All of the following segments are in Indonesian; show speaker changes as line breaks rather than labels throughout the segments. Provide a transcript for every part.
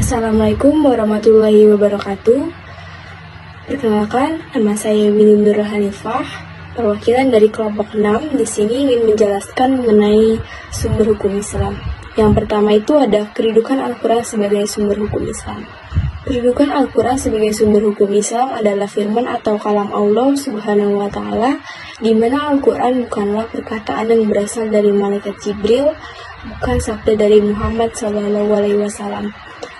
Assalamualaikum warahmatullahi wabarakatuh. Perkenalkan, nama saya Winnie Nur Hanifah, perwakilan dari kelompok 6. Di sini ingin menjelaskan mengenai sumber hukum Islam. Yang pertama itu ada kedudukan Al-Quran sebagai sumber hukum Islam. Kedudukan Al-Quran sebagai sumber hukum Islam adalah firman atau kalam Allah Subhanahu wa Ta'ala, di mana Al-Quran bukanlah perkataan yang berasal dari malaikat Jibril, bukan sabda dari Muhammad SAW,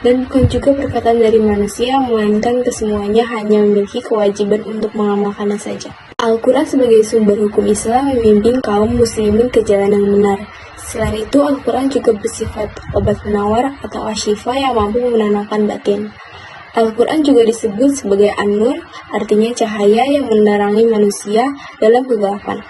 dan bukan juga perkataan dari manusia, melainkan kesemuanya hanya memiliki kewajiban untuk mengamalkannya saja. Al-Quran sebagai sumber hukum Islam membimbing kaum muslimin ke jalan yang benar. Selain itu, Al-Quran juga bersifat obat penawar atau asyifa yang mampu menenangkan batin. Al-Quran juga disebut sebagai An-Nur, artinya cahaya yang menerangi manusia dalam kegelapan.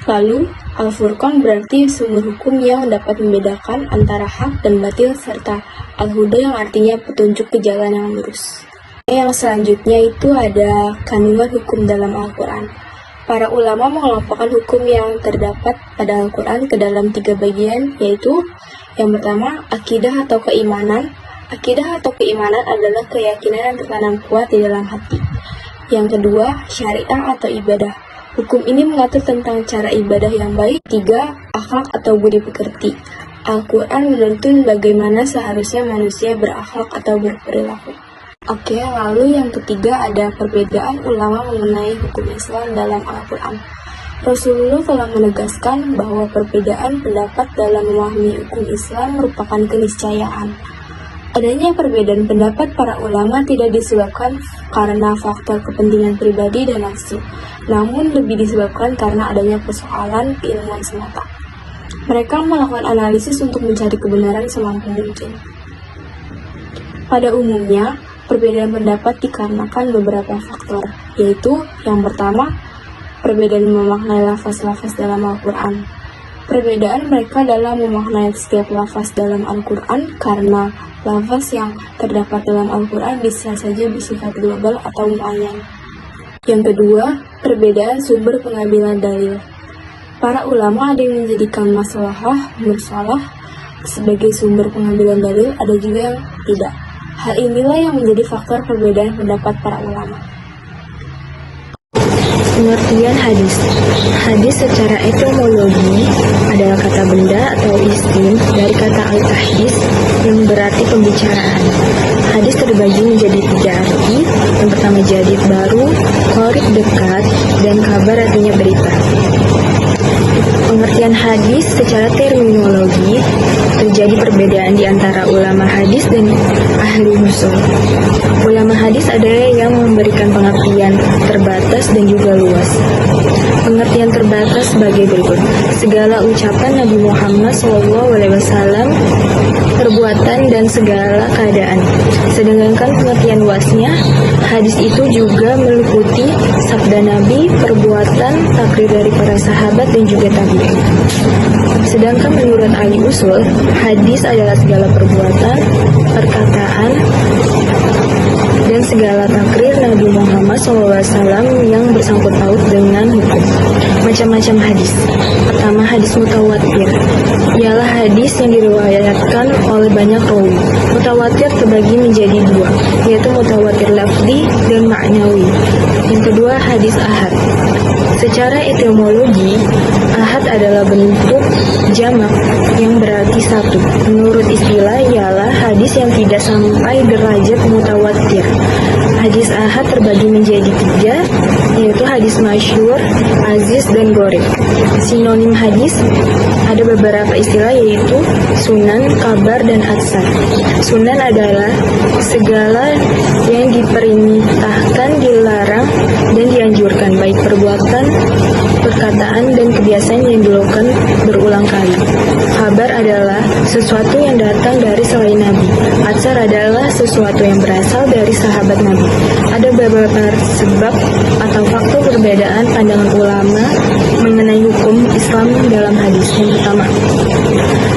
Lalu, Al-Furqan berarti sumber hukum yang dapat membedakan antara hak dan batil, serta Al-Huda yang artinya petunjuk ke jalan yang lurus. Yang selanjutnya itu ada kandungan hukum dalam Al-Quran. Para ulama mengelompokkan hukum yang terdapat pada Al-Quran ke dalam 3 bagian, yaitu yang pertama, akidah atau keimanan. Akidah atau keimanan adalah keyakinan yang tertanam kuat di dalam hati. Yang kedua, syariah atau ibadah. Hukum ini mengatur tentang cara ibadah yang baik. 3, akhlak atau budi pekerti. Al-Quran menuntun bagaimana seharusnya manusia berakhlak atau berperilaku. Oke, lalu yang ketiga ada perbedaan ulama mengenai hukum Islam dalam Al-Quran. Rasulullah telah menegaskan bahwa perbedaan pendapat dalam memahami hukum Islam merupakan keniscayaan. Adanya perbedaan pendapat para ulama tidak disebabkan karena faktor kepentingan pribadi dan nafsu, namun lebih disebabkan karena adanya persoalan keilmuan semata. Mereka melakukan analisis untuk mencari kebenaran semampu mungkin. Pada umumnya, perbedaan pendapat dikarenakan beberapa faktor, yaitu yang pertama, perbedaan memaknai lafaz-lafaz dalam Al-Quran. Perbedaan mereka dalam memaknai setiap lafaz dalam Al-Quran karena lafaz yang terdapat dalam Al-Quran bisa saja bersifat global atau muayyan. Yang kedua, perbedaan sumber pengambilan dalil. Para ulama ada yang menjadikan mursalah sebagai sumber pengambilan dalil, ada juga yang tidak. Hal inilah yang menjadi faktor perbedaan pendapat para ulama. Pengertian hadis. Hadis secara etimologi adalah kata benda atau istim dari kata al-tahdits yang berarti pembicaraan. Hadis terbagi menjadi 3 arti. Yang pertama jadid baru, qorib dekat, dan kabar artinya berita. Pengertian hadis secara terminologi terjadi perbedaan di antara ulama hadis dan ahli usul. Ulama hadis ada yang memberikan pengertian terbatas dan juga luas. Pengertian terbatas sebagai berikut: segala ucapan Nabi Muhammad SAW, perbuatan dan segala keadaan. Sedangkan pengertian luasnya, hadis itu juga meliputi sabda Nabi, perbuatan, takrir dari para sahabat dan juga tabi'in. Sedangkan menurut ahli usul, hadis adalah segala perbuatan, perkataan, dan segala takrir Nabi Muhammad SAW yang bersangkut paut dengan hukum. Macam-macam hadis. Pertama, hadis mutawatir. Ialah hadis yang diriwayatkan oleh banyak rawi. Mutawatir terbagi menjadi 2, yaitu mutawatir lafzi dan ma'nawi. Yang kedua, hadis ahad. Secara etimologi, ahad adalah bentuk jamak yang berarti satu. Menurut istilah ialah hadis yang tidak sampai derajat mutawatir. Hadis ahad terbagi menjadi 3, yaitu hadis masyhur, aziz, dan gharib. Sinonim hadis ada beberapa istilah, yaitu sunan, kabar, dan hasan. Sunan adalah segala yang diperintahkan, dilarang, dan dianjurkan, baik perbuatan, perkataan, dan kebiasaan yang dilakukan berulang kali. Kabar adalah sesuatu yang datang dari selain Nabi. Atsar adalah sesuatu yang berasal dari sahabat Nabi. Ada beberapa sebab atau faktor perbedaan pandangan ulama mengenai hukum Islam dalam hadis. Yang pertama,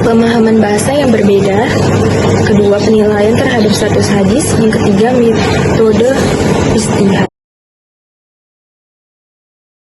pemahaman bahasa yang berbeda. Kedua, penilaian terhadap status hadis. Yang ketiga, metode ijtihad.